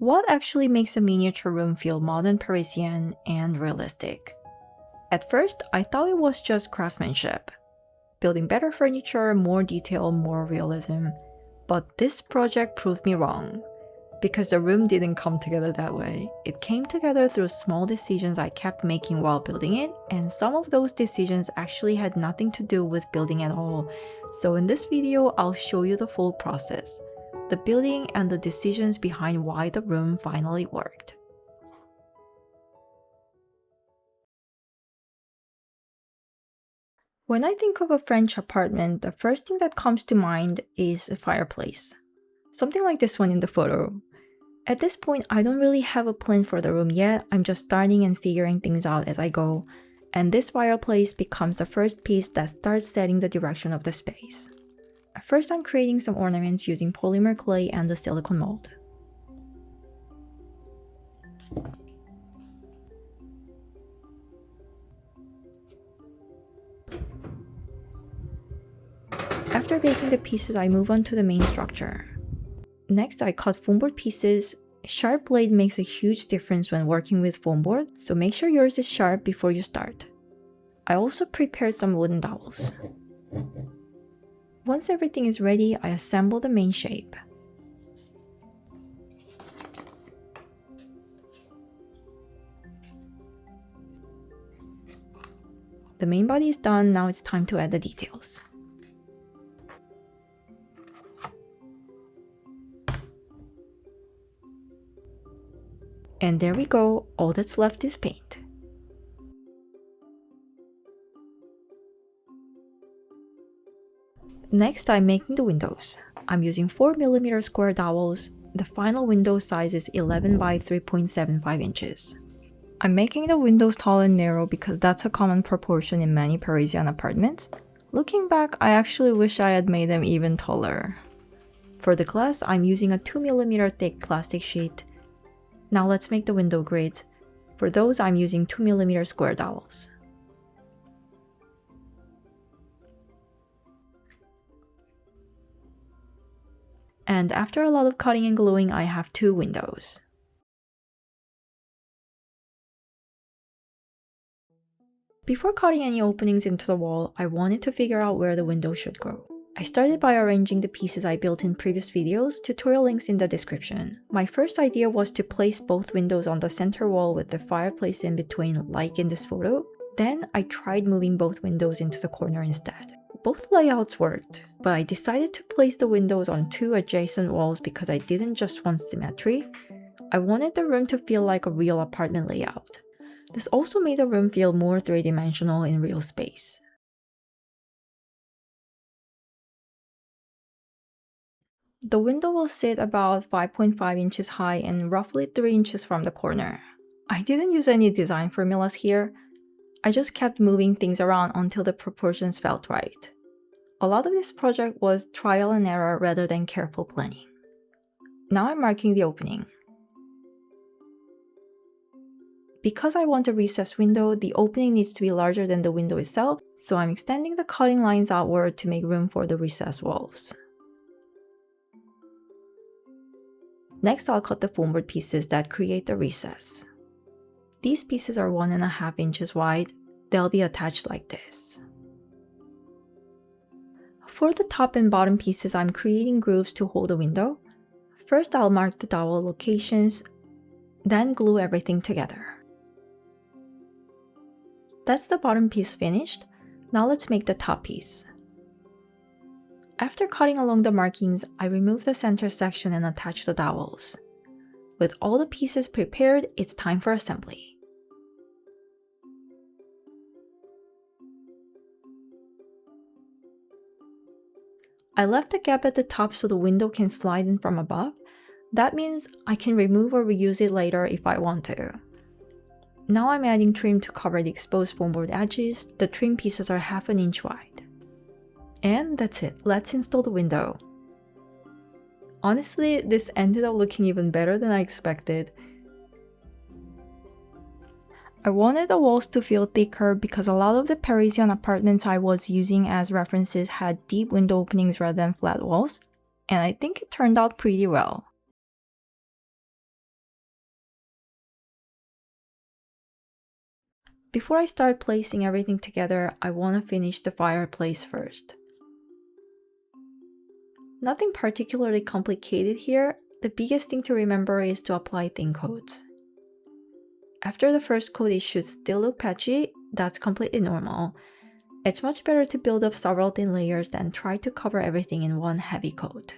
What actually makes a miniature room feel modern, Parisian, and realistic? At first, I thought it was just craftsmanship. Building better furniture, more detail, more realism. But this project proved me wrong. Because the room didn't come together that way. It came together through small decisions I kept making while building it, and some of those decisions actually had nothing to do with building at all. So in this video, I'll show you the full process, the building and the decisions behind why the room finally worked. When I think of a French apartment, the first thing that comes to mind is a fireplace. Something like this one in the photo. At this point, I don't really have a plan for the room yet, I'm just starting and figuring things out as I go, and this fireplace becomes the first piece that starts setting the direction of the space. First, I'm creating some ornaments using polymer clay and the silicone mold. After baking the pieces, I move on to the main structure. Next, I cut foam board pieces. Sharp blade makes a huge difference when working with foam board, so make sure yours is sharp before you start. I also prepared some wooden dowels. Once everything is ready, I assemble the main shape. The main body is done, now it's time to add the details. And there we go, all that's left is paint. Next, I'm making the windows. I'm using 4mm square dowels. The final window size is 11 by 3.75 inches. I'm making the windows tall and narrow because that's a common proportion in many Parisian apartments. Looking back, I actually wish I had made them even taller. For the glass, I'm using a 2mm thick plastic sheet. Now let's make the window grids. For those, I'm using 2mm square dowels. And after a lot of cutting and gluing, I have two windows. Before cutting any openings into the wall, I wanted to figure out where the window should go. I started by arranging the pieces I built in previous videos, tutorial links in the description. My first idea was to place both windows on the center wall with the fireplace in between, like in this photo. Then I tried moving both windows into the corner instead. Both layouts worked, but I decided to place the windows on two adjacent walls because I didn't just want symmetry. I wanted the room to feel like a real apartment layout. This also made the room feel more three-dimensional in real space. The window will sit about 5.5 inches high and roughly 3 inches from the corner. I didn't use any design formulas here. I just kept moving things around until the proportions felt right. A lot of this project was trial and error rather than careful planning. Now I'm marking the opening. Because I want a recessed window, the opening needs to be larger than the window itself, so I'm extending the cutting lines outward to make room for the recessed walls. Next, I'll cut the foam board pieces that create the recess. These pieces are 1.5 inches wide. They'll be attached like this. For the top and bottom pieces, I'm creating grooves to hold the window. First, I'll mark the dowel locations, then glue everything together. That's the bottom piece finished. Now let's make the top piece. After cutting along the markings, I remove the center section and attach the dowels. With all the pieces prepared, it's time for assembly. I left a gap at the top so the window can slide in from above. That means I can remove or reuse it later if I want to. Now I'm adding trim to cover the exposed foam board edges. The trim pieces are 1/2 inch wide. And that's it, let's install the window. Honestly, this ended up looking even better than I expected. I wanted the walls to feel thicker because a lot of the Parisian apartments I was using as references had deep window openings rather than flat walls, and I think it turned out pretty well. Before I start placing everything together, I want to finish the fireplace first. Nothing particularly complicated here. The biggest thing to remember is to apply thin coats. After the first coat, it should still look patchy. That's completely normal. It's much better to build up several thin layers than try to cover everything in one heavy coat.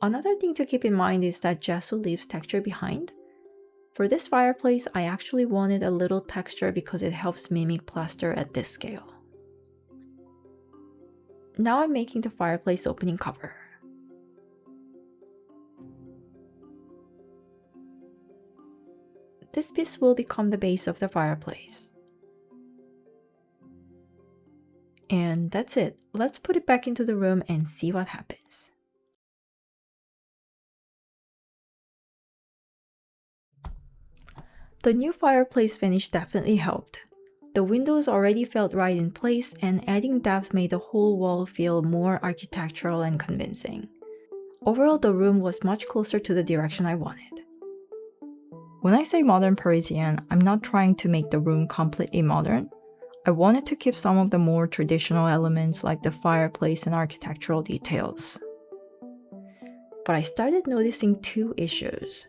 Another thing to keep in mind is that gesso leaves texture behind. For this fireplace, I actually wanted a little texture because it helps mimic plaster at this scale. Now I'm making the fireplace opening cover. This piece will become the base of the fireplace. And that's it. Let's put it back into the room and see what happens. The new fireplace finish definitely helped. The windows already felt right in place, and adding depth made the whole wall feel more architectural and convincing. Overall, the room was much closer to the direction I wanted. When I say modern Parisian, I'm not trying to make the room completely modern. I wanted to keep some of the more traditional elements like the fireplace and architectural details. But I started noticing two issues.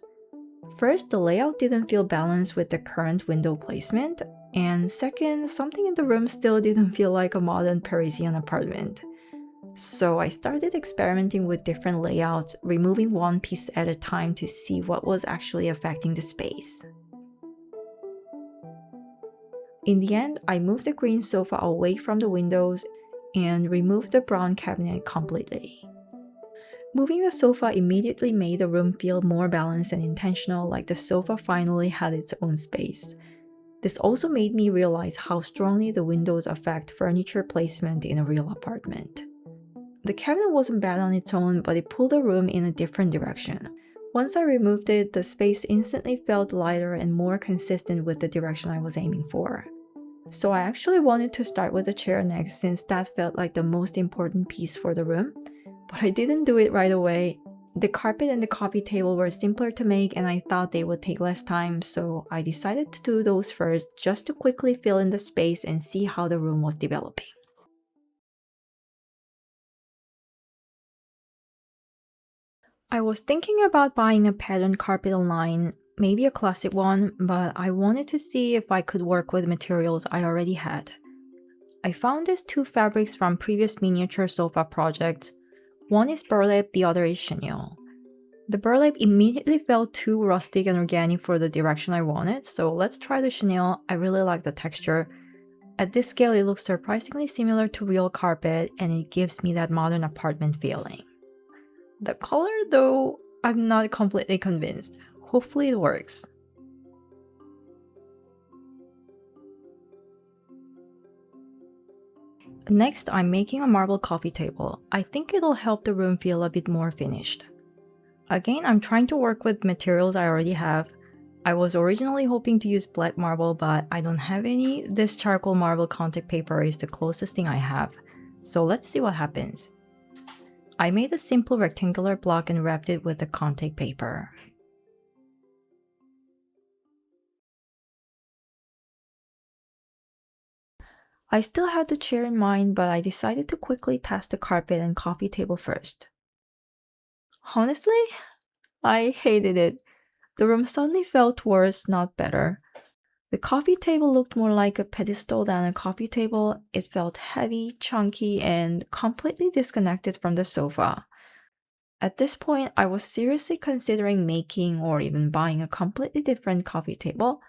First, the layout didn't feel balanced with the current window placement, and second, something in the room still didn't feel like a modern Parisian apartment. So I started experimenting with different layouts, removing one piece at a time to see what was actually affecting the space. In the end, I moved the green sofa away from the windows and removed the brown cabinet completely. Moving the sofa immediately made the room feel more balanced and intentional, like the sofa finally had its own space. This also made me realize how strongly the windows affect furniture placement in a real apartment. The cabinet wasn't bad on its own, but it pulled the room in a different direction. Once I removed it, the space instantly felt lighter and more consistent with the direction I was aiming for. So I actually wanted to start with the chair next, since that felt like the most important piece for the room. But I didn't do it right away. The carpet and the coffee table were simpler to make, and I thought they would take less time, so I decided to do those first just to quickly fill in the space and see how the room was developing. I was thinking about buying a patterned carpet online, maybe a classic one, but I wanted to see if I could work with materials I already had. I found these two fabrics from previous miniature sofa projects. One is burlap, the other is chenille. The burlap immediately felt too rustic and organic for the direction I wanted, so let's try the chenille. I really like the texture. At this scale, it looks surprisingly similar to real carpet, and it gives me that modern apartment feeling. The color, though, I'm not completely convinced. Hopefully it works. Next, I'm making a marble coffee table. I think it'll help the room feel a bit more finished. Again, I'm trying to work with materials I already have. I was originally hoping to use black marble, but I don't have any. This charcoal marble contact paper is the closest thing I have. So let's see what happens. I made a simple rectangular block and wrapped it with the contact paper. I still had the chair in mind, but I decided to quickly test the carpet and coffee table first. Honestly, I hated it. The room suddenly felt worse, not better. The coffee table looked more like a pedestal than a coffee table. It felt heavy, chunky, and completely disconnected from the sofa. At this point, I was seriously considering making or even buying a completely different coffee table.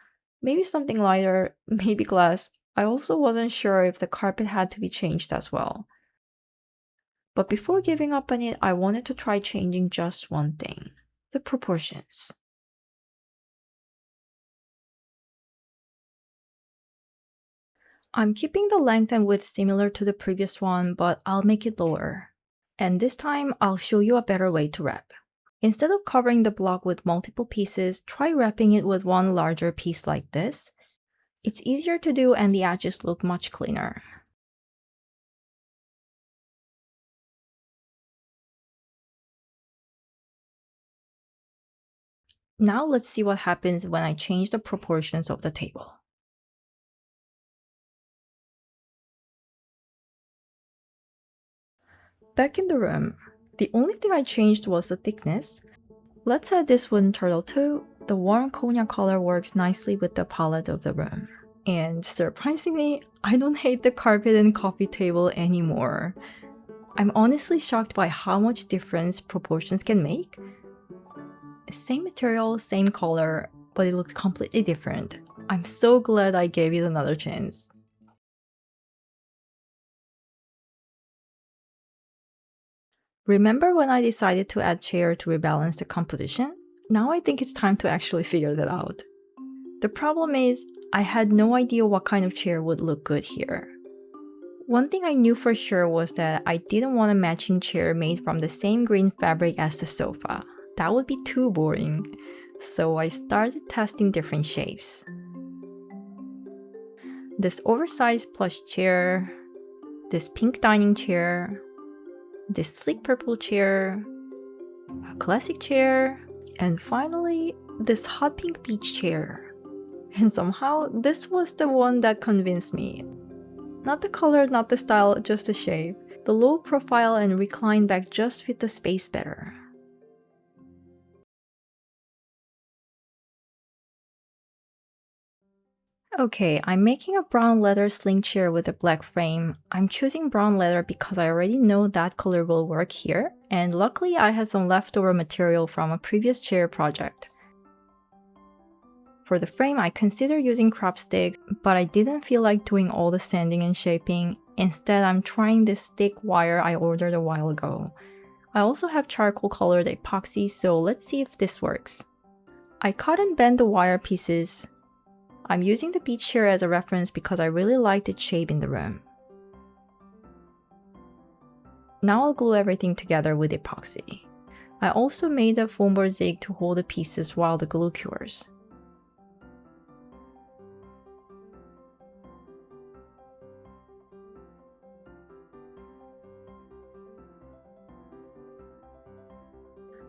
Maybe something lighter, maybe glass. I also wasn't sure if the carpet had to be changed as well. But before giving up on it, I wanted to try changing just one thing: the proportions. I'm keeping the length and width similar to the previous one, but I'll make it lower. And this time, I'll show you a better way to wrap. Instead of covering the block with multiple pieces, try wrapping it with one larger piece like this. It's easier to do and the edges look much cleaner. Now let's see what happens when I change the proportions of the table. Back in the room, the only thing I changed was the thickness. Let's add this wooden turtle too. The warm cognac color works nicely with the palette of the room. And surprisingly, I don't hate the carpet and coffee table anymore. I'm honestly shocked by how much difference proportions can make. Same material, same color, but it looked completely different. I'm so glad I gave it another chance. Remember when I decided to add chair to rebalance the composition? Now I think it's time to actually figure that out. The problem is, I had no idea what kind of chair would look good here. One thing I knew for sure was that I didn't want a matching chair made from the same green fabric as the sofa. That would be too boring. So I started testing different shapes. This oversized plush chair, this pink dining chair, this sleek purple chair, a classic chair, and finally, this hot pink beach chair. And somehow, this was the one that convinced me. Not the color, not the style, just the shape. The low profile and reclined back just fit the space better. Okay, I'm making a brown leather sling chair with a black frame. I'm choosing brown leather because I already know that color will work here, and luckily I had some leftover material from a previous chair project. For the frame, I considered using crop sticks, but I didn't feel like doing all the sanding and shaping. Instead, I'm trying this thick wire I ordered a while ago. I also have charcoal colored epoxy, so let's see if this works. I cut and bent the wire pieces. I'm using the beach chair as a reference because I really liked its shape in the room. Now I'll glue everything together with epoxy. I also made a foam board zig to hold the pieces while the glue cures.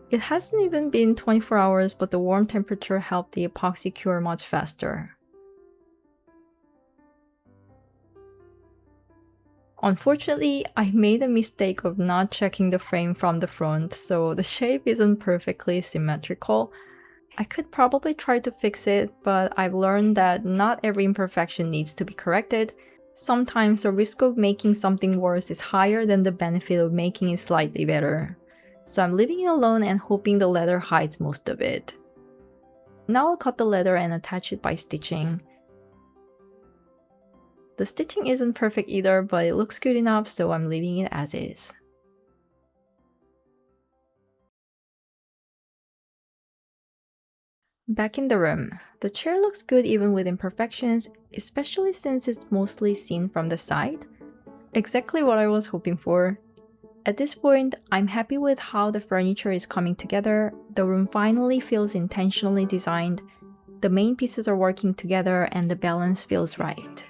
It hasn't even been 24 hours, but the warm temperature helped the epoxy cure much faster. Unfortunately, I made a mistake of not checking the frame from the front, so the shape isn't perfectly symmetrical. I could probably try to fix it, but I've learned that not every imperfection needs to be corrected. Sometimes the risk of making something worse is higher than the benefit of making it slightly better. So I'm leaving it alone and hoping the leather hides most of it. Now I'll cut the leather and attach it by stitching. The stitching isn't perfect either, but it looks good enough, so I'm leaving it as is. Back in the room, the chair looks good even with imperfections, especially since it's mostly seen from the side. Exactly what I was hoping for. At this point, I'm happy with how the furniture is coming together. The room finally feels intentionally designed. The main pieces are working together and the balance feels right.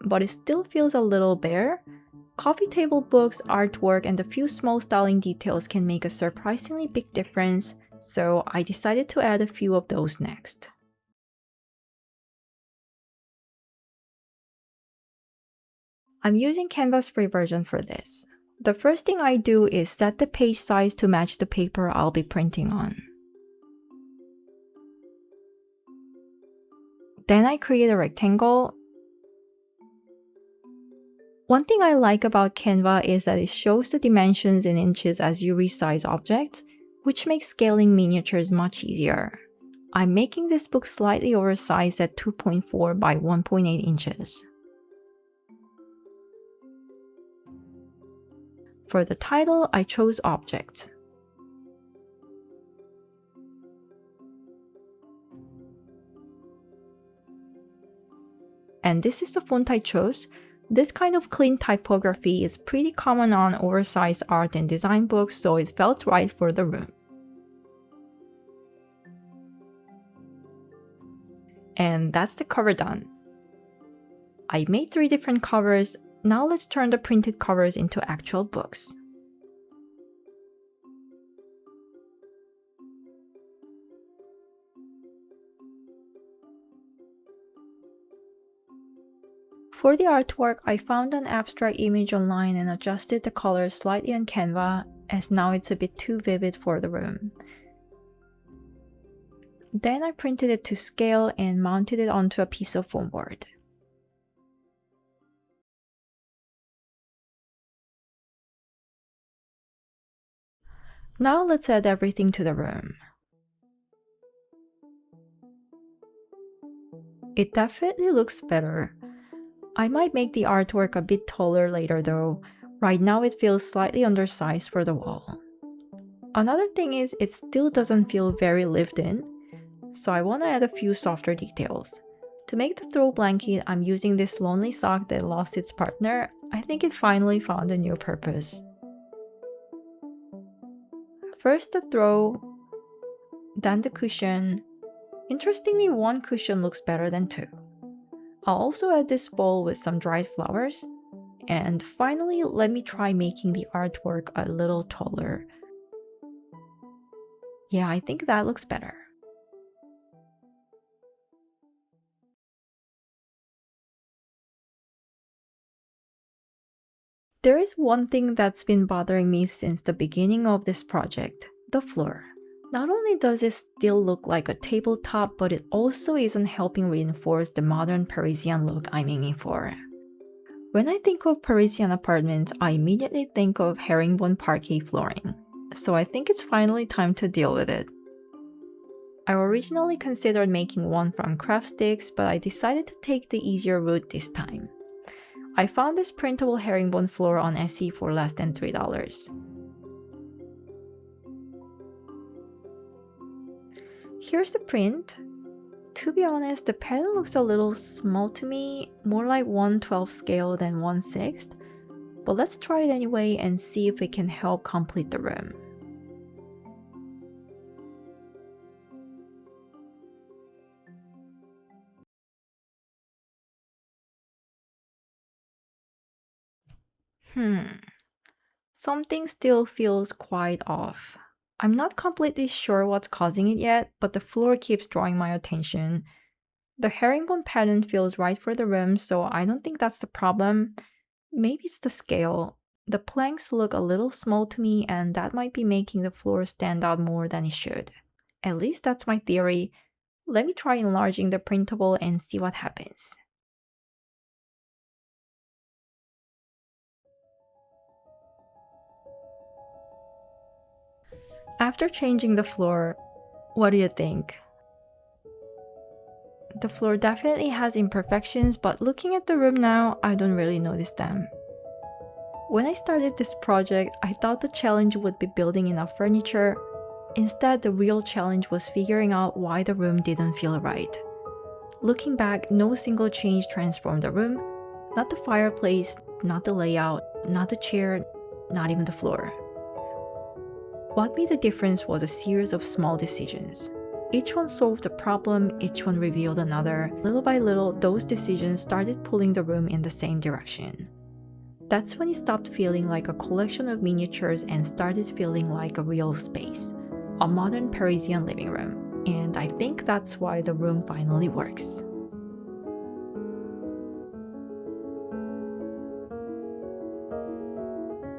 But it still feels a little bare. Coffee table books, artwork, and a few small styling details can make a surprisingly big difference, so I decided to add a few of those next. I'm using Canva's free version for this. The first thing I do is set the page size to match the paper I'll be printing on. Then I create a rectangle. One thing I like about Canva is that it shows the dimensions in inches as you resize objects, which makes scaling miniatures much easier. I'm making this book slightly oversized at 2.4 by 1.8 inches. For the title, I chose Object. And this is the font I chose. This kind of clean typography is pretty common on oversized art and design books, so it felt right for the room. And that's the cover done. I made 3 different covers. Now let's turn the printed covers into actual books. For the artwork, I found an abstract image online and adjusted the colors slightly on Canva, as now it's a bit too vivid for the room. Then I printed it to scale and mounted it onto a piece of foam board. Now let's add everything to the room. It definitely looks better. I might make the artwork a bit taller later though. Right now it feels slightly undersized for the wall. Another thing is it still doesn't feel very lived in, so I want to add a few softer details. To make the throw blanket, I'm using this lonely sock that lost its partner. I think it finally found a new purpose. First the throw, then the cushion. Interestingly, one cushion looks better than two. I'll also add this bowl with some dried flowers. And finally, let me try making the artwork a little taller. Yeah, I think that looks better. There is one thing that's been bothering me since the beginning of this project, the floor. Not only does it still look like a tabletop, but it also isn't helping reinforce the modern Parisian look I'm aiming for. When I think of Parisian apartments, I immediately think of herringbone parquet flooring, so I think it's finally time to deal with it. I originally considered making one from craft sticks, but I decided to take the easier route this time. I found this printable herringbone floor on Etsy for less than $3. Here's the print. To be honest, the pattern looks a little small to me, more like 1/12 scale than 1/6, but let's try it anyway and see if it can help complete the room. Something still feels quite off. I'm not completely sure what's causing it yet, but the floor keeps drawing my attention. The herringbone pattern feels right for the room, so I don't think that's the problem. Maybe it's the scale. The planks look a little small to me, and that might be making the floor stand out more than it should. At least that's my theory. Let me try enlarging the printable and see what happens. After changing the floor, what do you think? The floor definitely has imperfections, but looking at the room now, I don't really notice them. When I started this project, I thought the challenge would be building enough furniture. Instead, the real challenge was figuring out why the room didn't feel right. Looking back, no single change transformed the room. Not the fireplace, not the layout, not the chair, not even the floor. What made the difference was a series of small decisions. Each one solved a problem, each one revealed another. Little by little, those decisions started pulling the room in the same direction. That's when it stopped feeling like a collection of miniatures and started feeling like a real space, a modern Parisian living room. And I think that's why the room finally works.